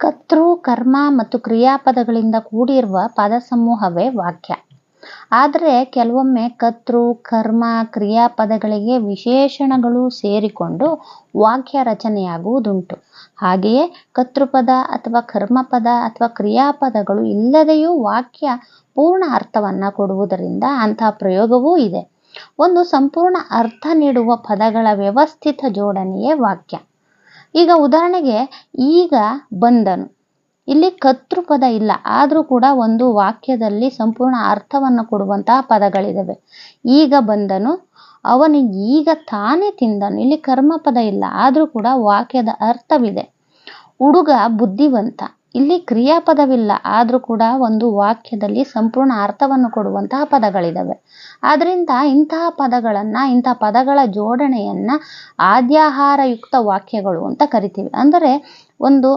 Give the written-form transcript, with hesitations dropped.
ಕರ್ತೃ, ಕರ್ಮ ಮತ್ತು ಕ್ರಿಯಾಪದಗಳಿಂದ ಕೂಡಿರುವ ಪದ ಸಮೂಹವೇ ವಾಕ್ಯ. ಆದರೆ ಕೆಲವೊಮ್ಮೆ ಕರ್ತೃ, ಕರ್ಮ, ಕ್ರಿಯಾಪದಗಳಿಗೆ ವಿಶೇಷಣಗಳು ಸೇರಿಕೊಂಡು ವಾಕ್ಯ ರಚನೆಯಾಗುವುದುಂಟು. ಹಾಗೆಯೇ ಕರ್ತೃಪದ ಅಥವಾ ಕರ್ಮಪದ ಅಥವಾ ಕ್ರಿಯಾಪದಗಳು ಇಲ್ಲದೆಯೂ ವಾಕ್ಯ ಪೂರ್ಣ ಅರ್ಥವನ್ನು ಕೊಡುವುದರಿಂದ ಅಂತಹ ಪ್ರಯೋಗವೂ ಇದೆ. ಒಂದು ಸಂಪೂರ್ಣ ಅರ್ಥ ನೀಡುವ ಪದಗಳ ವ್ಯವಸ್ಥಿತ ಜೋಡಣೆಯೇ ವಾಕ್ಯ. ಈಗ ಉದಾಹರಣೆಗೆ, ಈಗ ಬಂದನು. ಇಲ್ಲಿ ಕರ್ತೃಪದ ಇಲ್ಲ, ಆದರೂ ಕೂಡ ಒಂದು ವಾಕ್ಯದಲ್ಲಿ ಸಂಪೂರ್ಣ ಅರ್ಥವನ್ನು ಕೊಡುವಂತಹ ಪದಗಳಿದ್ದಾವೆ. ಈಗ ಬಂದನು, ಅವನಿಗೆ ಈಗ ತಾನೇ ತಿಂದನು. ಇಲ್ಲಿ ಕರ್ಮಪದ ಇಲ್ಲ, ಆದರೂ ಕೂಡ ವಾಕ್ಯದ ಅರ್ಥವಿದೆ. ಹುಡುಗ ಬುದ್ಧಿವಂತ. ಇಲ್ಲಿ ಕ್ರಿಯಾಪದವಿಲ್ಲ, ಆದರೂ ಕೂಡ ಒಂದು ವಾಕ್ಯದಲ್ಲಿ ಸಂಪೂರ್ಣ ಅರ್ಥವನ್ನು ಕೊಡುವಂತಹ ಪದಗಳಿದ್ದಾವೆ. ಆದ್ದರಿಂದ ಇಂತಹ ಪದಗಳ ಜೋಡಣೆಯನ್ನ ಆದ್ಯಾಹಾರಯುಕ್ತ ವಾಕ್ಯಗಳು ಅಂತ ಕರಿತೀವಿ. ಅಂದರೆ ಒಂದು